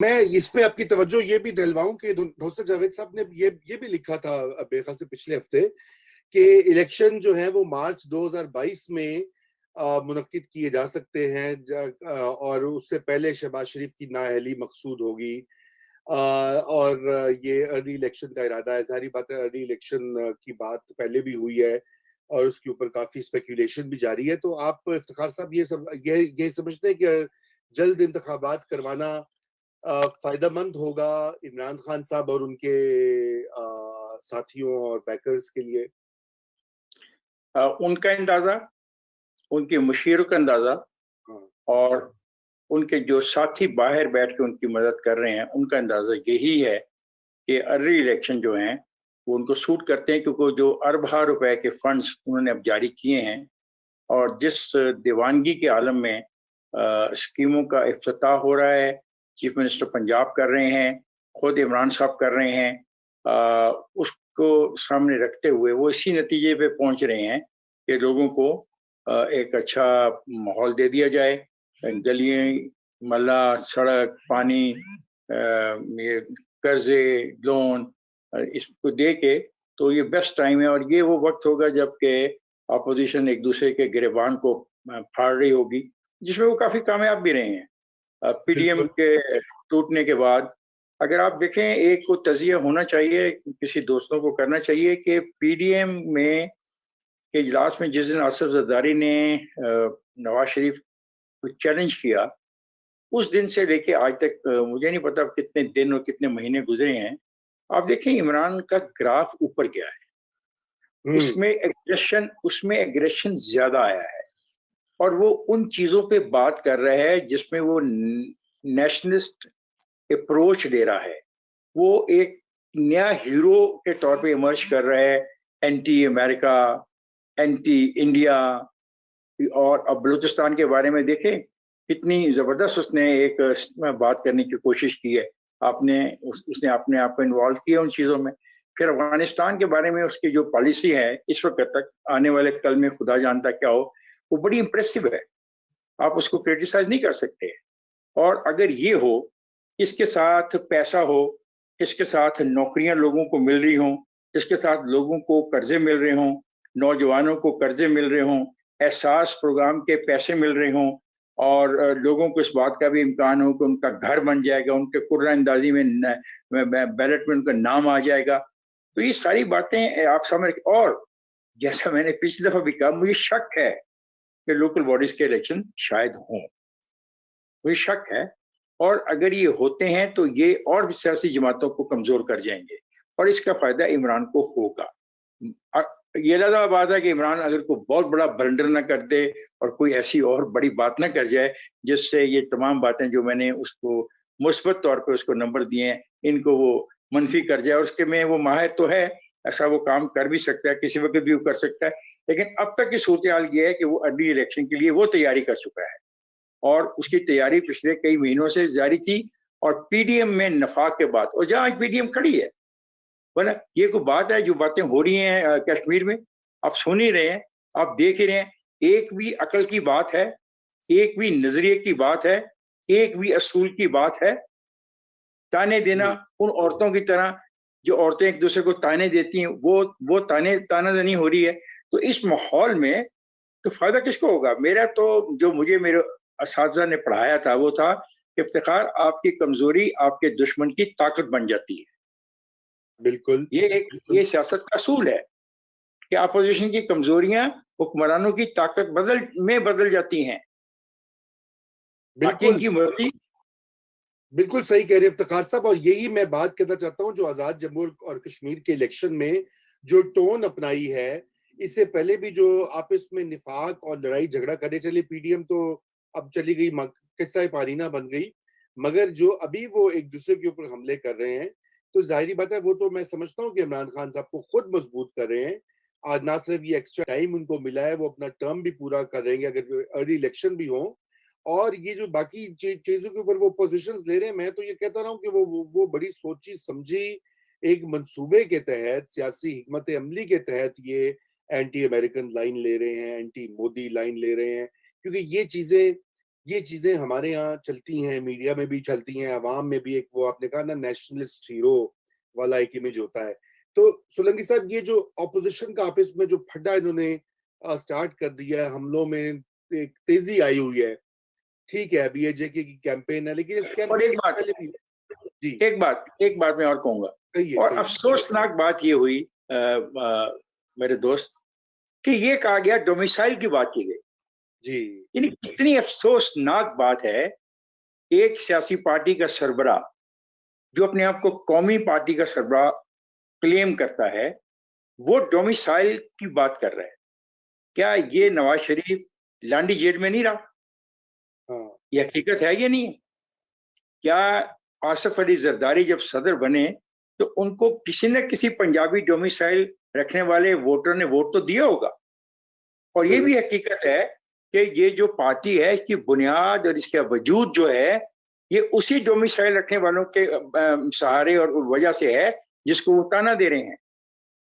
میں اس پہ آپ کی توجہ یہ بھی دلواؤں کہ ڈاکٹر جاوید صاحب نے یہ بھی لکھا تھا میرے خیال سے پچھلے ہفتے کہ الیکشن جو ہے وہ مارچ 2022 میں منعقد کیے جا سکتے ہیں، اور اس سے پہلے شہباز شریف کی نااہلی مقصود ہوگی، اور یہ ارلی الیکشن کا ارادہ ہے۔ ظاہری بات ہے ارلی الیکشن کی بات پہلے بھی ہوئی ہے اور اس کے اوپر کافی اسپیکولیشن بھی جاری ہے۔ تو آپ افتخار صاحب یہ سمجھتے ہیں کہ جلد انتخابات کروانا فائدہ مند ہوگا عمران خان صاحب اور ان کے ساتھیوں اور بیکرز کے لیے؟ ان کا اندازہ، ان کے مشیروں کا اندازہ اور ان کے جو ساتھی باہر بیٹھ کے ان کی مدد کر رہے ہیں ان کا اندازہ یہی ہے کہ ارلی الیکشن جو ہیں وہ ان کو سوٹ کرتے ہیں، کیونکہ جو اربہ روپے کے فنڈز انہوں نے اب جاری کیے ہیں اور جس دیوانگی کے عالم میں اسکیموں کا افتتاح ہو رہا ہے، چیف منسٹر پنجاب کر رہے ہیں، خود عمران صاحب کر رہے ہیں، اس کو سامنے رکھتے ہوئے وہ اسی نتیجے پہ پہنچ رہے ہیں کہ لوگوں کو ایک اچھا ماحول دے دیا جائے، گلیاں ملا، سڑک، پانی، یہ قرضے، لون، اس کو دے کے تو یہ بیسٹ ٹائم ہے، اور یہ وہ وقت ہوگا جب کہ اپوزیشن ایک دوسرے کے گریبان کو پھاڑ رہی ہوگی، جس میں وہ کافی کامیاب بھی رہے ہیں۔ پی ڈی ایم کے ٹوٹنے کے بعد اگر آپ دیکھیں ایک کو تجزیہ ہونا چاہیے، کسی دوستوں کو کرنا چاہیے کہ پی ڈی ایم میں کے اجلاس میں جس دن آصف زرداری نے نواز شریف کو چیلنج کیا، اس دن سے لے کے آج تک مجھے نہیں پتا کتنے دن اور کتنے مہینے گزرے ہیں، آپ دیکھیں عمران کا گراف اوپر گیا ہے، اس میں ایگریشن زیادہ آیا ہے، اور وہ ان چیزوں پہ بات کر رہا ہے جس میں وہ نیشنلسٹ اپروچ دے رہا ہے، وہ ایک نیا ہیرو کے طور پہ ایمرج کر رہا ہے، اینٹی امریکہ، اینٹی انڈیا، اور اب بلوچستان کے بارے میں دیکھیں کتنی زبردست اس نے ایک بات کرنے کی کوشش کی ہے، اس نے اپنے آپ کو انوالو کیا ان چیزوں میں۔ پھر افغانستان کے بارے میں اس کی جو پالیسی ہے اس وقت تک، آنے والے کل میں خدا جانتا کیا ہو، وہ بڑی امپریسو ہے، آپ اس کو کرٹیسائز نہیں کر سکتے۔ اور اگر یہ ہو، اس کے ساتھ پیسہ ہو، اس کے ساتھ نوکریاں لوگوں کو مل رہی ہوں، اس کے ساتھ لوگوں کو قرضے مل رہے ہوں، نوجوانوں کو قرضے مل رہے ہوں، احساس پروگرام کے پیسے مل رہے ہوں، اور لوگوں کو اس بات کا بھی امکان ہو کہ ان کا گھر بن جائے گا، ان کے قرعہ اندازی میں بیلٹ میں ان کا نام آ جائے گا، تو یہ ساری باتیں آپ سمجھ۔ اور جیسا میں نے پچھلی دفعہ بھی کہا، مجھے شک ہے کہ لوکل باڈیز کے الیکشن شاید ہوں، مجھے شک ہے، اور اگر یہ ہوتے ہیں تو یہ اور بھی سیاسی جماعتوں کو کمزور کر جائیں گے، اور اس کا فائدہ عمران کو ہوگا۔ یہ لازم بات ہے کہ عمران اگر کوئی بہت بڑا بلنڈر نہ کر دے اور کوئی ایسی اور بڑی بات نہ کر جائے جس سے یہ تمام باتیں جو میں نے اس کو مثبت طور پہ اس کو نمبر دیے ہیں ان کو وہ منفی کر جائے، اور اس کے میں وہ ماہر تو ہے، ایسا وہ کام کر بھی سکتا ہے، کسی وقت بھی وہ کر سکتا ہے، لیکن اب تک کی صورتحال یہ ہے کہ وہ ارلی الیکشن کے لیے وہ تیاری کر چکا ہے، اور اس کی تیاری پچھلے کئی مہینوں سے جاری تھی، اور پی ڈی ایم میں نفاق کے بعد، اور جہاں پی ڈی ایم کھڑی ہے، ورنہ یہ کوئی بات ہے جو باتیں ہو رہی ہیں کشمیر میں، آپ سن ہی رہے ہیں، آپ دیکھ ہی رہے ہیں، ایک بھی عقل کی بات ہے، ایک بھی نظریے کی بات ہے، ایک بھی اصول کی بات ہے؟ تانے دینا ان عورتوں کی طرح جو عورتیں ایک دوسرے کو تانے دیتی ہیں، وہ تانا زنی ہو رہی ہے، تو اس ماحول میں تو فائدہ کس کو ہوگا؟ میرا تو جو مجھے میرے اساتذہ نے پڑھایا تھا وہ تھا کہ افتخار، آپ کی کمزوری آپ کے دشمن کی طاقت بن جاتی ہے۔ بالکل، یہ سیاست کا اصول ہے کہ اپوزیشن کی کمزوریاں حکمرانوں کی طاقت بدل جاتی ہیں، بالکل کی مرضی۔ بالکل صحیح کہہ رہے افتخار صاحب، اور یہی میں بات کرنا چاہتا ہوں جو آزاد جموں اور کشمیر کے الیکشن میں جو ٹون اپنائی ہے، اس سے پہلے بھی جو آپس میں نفاق اور لڑائی جھگڑا کرنے چلے پی ڈی ایم تو اب چلی گئی، قصہ پارینہ بن گئی، مگر جو ابھی وہ ایک دوسرے کے اوپر حملے کر رہے ہیں تو ظاہری بات ہے وہ تو میں سمجھتا ہوں کہ عمران خان صاحب کو خود مضبوط کر رہے ہیں۔ آج نہ صرف یہ ایکسٹرا ٹائم ان کو ملا ہے، وہ اپنا ٹرم بھی پورا کر رہے ہیں اگر ارلی الیکشن بھی ہوں، اور یہ جو باقی چیزوں کے اوپر وہ پوزیشنز لے رہے ہیں، میں تو یہ کہتا رہا ہوں کہ وہ بڑی سوچی سمجھی ایک منصوبے کے تحت، سیاسی حکمت عملی کے تحت یہ اینٹی امریکن لائن لے رہے ہیں، اینٹی مودی لائن لے رہے ہیں، کیونکہ یہ چیزیں یہ چیزیں ہمارے یہاں چلتی ہیں، میڈیا میں بھی چلتی ہیں، عوام میں بھی ایک وہ آپ نے کہا نا نیشنلسٹ ہیرو والا ایک امیج ہوتا ہے. تو سولنگی صاحب یہ جو اپوزیشن کا آپس میں جو پھڈا انہوں نے سٹارٹ کر دیا ہے، حملوں میں ایک تیزی آئی ہوئی ہے. ٹھیک ہے ابھی یہ جے کے کی کیمپین ہے لیکن اس اور کیمپین سے پہلے بھی جی ایک بات میں اور کہوں گا، کہیے اور کہیے. افسوسناک بات یہ ہوئی میرے دوست کہ یہ کہا گیا ڈومیسائل کی بات کی گئی. جی یعنی کتنی افسوسناک بات ہے، ایک سیاسی پارٹی کا سربراہ جو اپنے آپ کو قومی پارٹی کا سربراہ کلیم کرتا ہے، وہ ڈومیسائل کی بات کر رہا ہے. کیا یہ نواز شریف لانڈی جیل میں نہیں رہا؟ ہاں یہ حقیقت ہے یا نہیں ہے؟ کیا آصف علی زرداری جب صدر بنے تو ان کو کسی نہ کسی پنجابی ڈومیسائل رکھنے والے ووٹر نے ووٹ تو دیا ہوگا؟ اور یہ بھی حقیقت ہے کہ یہ جو پارٹی ہے اس کی بنیاد اور اس کا وجود جو ہے یہ اسی ڈومیسائل رکھنے والوں کے سہارے اور وجہ سے ہے جس کو وہ تانا دے رہے ہیں.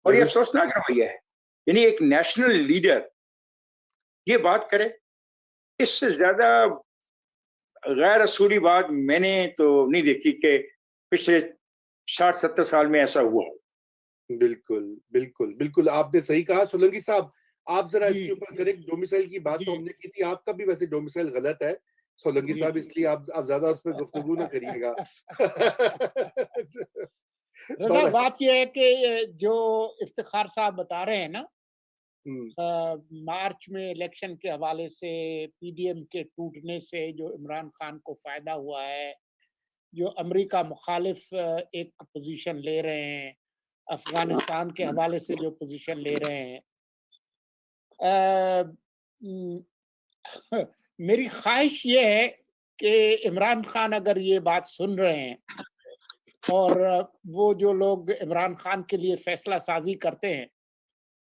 اور یہ افسوسناک رویہ ہے. یعنی ایک نیشنل لیڈر یہ بات کرے، اس سے زیادہ غیر اصولی بات میں نے تو نہیں دیکھی کہ پچھلے 60-70 سال میں ایسا ہوا. بالکل بالکل بالکل آپ نے صحیح کہا. سولنگی صاحب آپ ذرا اس جی کے اوپر کریں. ڈومیسائل کی بات تو جی ہم نے کی تھی، آپ کا بھی ویسے ڈومیسائل غلط ہے سولنگی جی صاحب، جی اس لیے آپ زیادہ اس پہ گفتگو نہ کریے گا. رضا، بات یہ ہے کہ جو افتخار صاحب بتا رہے ہیں نا، مارچ میں الیکشن کے حوالے سے پی ڈی ایم کے ٹوٹنے سے جو عمران خان کو فائدہ ہوا ہے، جو امریکہ مخالف ایک پوزیشن لے رہے ہیں، افغانستان کے حوالے سے جو پوزیشن لے رہے ہیں، میری خواہش یہ ہے کہ عمران خان اگر یہ بات سن رہے ہیں اور وہ جو لوگ عمران خان کے لیے فیصلہ سازی کرتے ہیں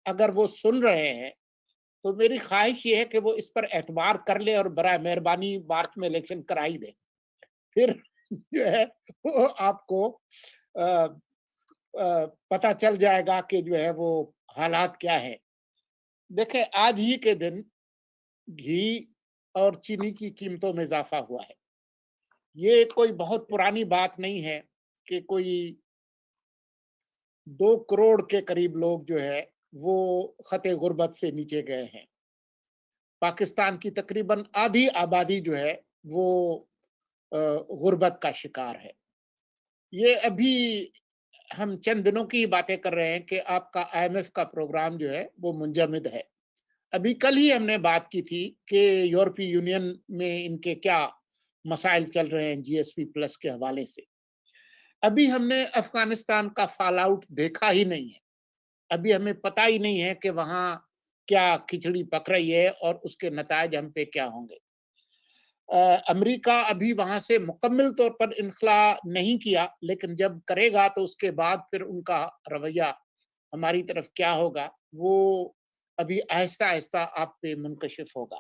اگر وہ سن رہے ہیں تو میری خواہش یہ ہے کہ وہ اس پر اعتبار کر لے اور برائے مہربانی مارچ میں الیکشن کرائی دے. پھر جو ہے وہ آپ کو پتہ چل جائے گا کہ جو ہے وہ حالات کیا ہے. دیکھیں آج ہی کے دن گھی اور چینی کی قیمتوں میں اضافہ ہوا ہے. یہ کوئی بہت پرانی بات نہیں ہے کہ کوئی 2 کروڑ کے قریب لوگ جو ہے وہ خط غربت سے نیچے گئے ہیں. پاکستان کی تقریباً آدھی آبادی جو ہے وہ غربت کا شکار ہے. یہ ابھی ہم چند دنوں کی باتیں کر رہے ہیں کہ آپ کا آئی ایم ایف کا پروگرام جو ہے وہ منجمد ہے. ابھی کل ہی ہم نے بات کی تھی کہ یورپی یونین میں ان کے کیا مسائل چل رہے ہیں جی ایس پی پلس کے حوالے سے. ابھی ہم نے افغانستان کا فال آؤٹ دیکھا ہی نہیں ہے. ابھی ہمیں پتہ ہی نہیں ہے کہ وہاں کیا کھچڑی پک رہی ہے اور اس کے نتائج ہم پہ کیا ہوں گے. امریکہ ابھی وہاں سے مکمل طور پر انخلا نہیں کیا، لیکن جب کرے گا تو اس کے بعد پھر ان کا رویہ ہماری طرف کیا ہوگا وہ ابھی آہستہ آہستہ آپ پہ منکشف ہوگا.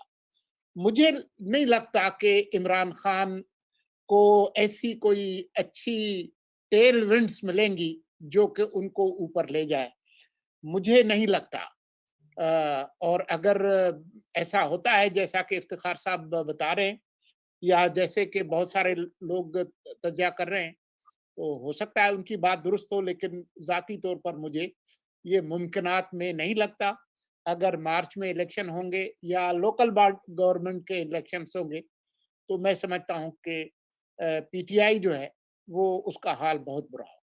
مجھے نہیں لگتا کہ عمران خان کو ایسی کوئی اچھی ٹیل ونڈز ملیں گی جو کہ ان کو اوپر لے جائے. مجھے نہیں لگتا. اور اگر ایسا ہوتا ہے جیسا کہ افتخار صاحب بتا رہے ہیں یا جیسے کہ بہت سارے لوگ تجزیہ کر رہے ہیں تو ہو سکتا ہے ان کی بات درست ہو، لیکن ذاتی طور پر مجھے یہ ممکنات میں نہیں لگتا. اگر مارچ میں الیکشن ہوں گے یا لوکل گورنمنٹ کے الیکشنز ہوں گے تو میں سمجھتا ہوں کہ پی ٹی آئی جو ہے وہ اس کا حال بہت برا ہوگا.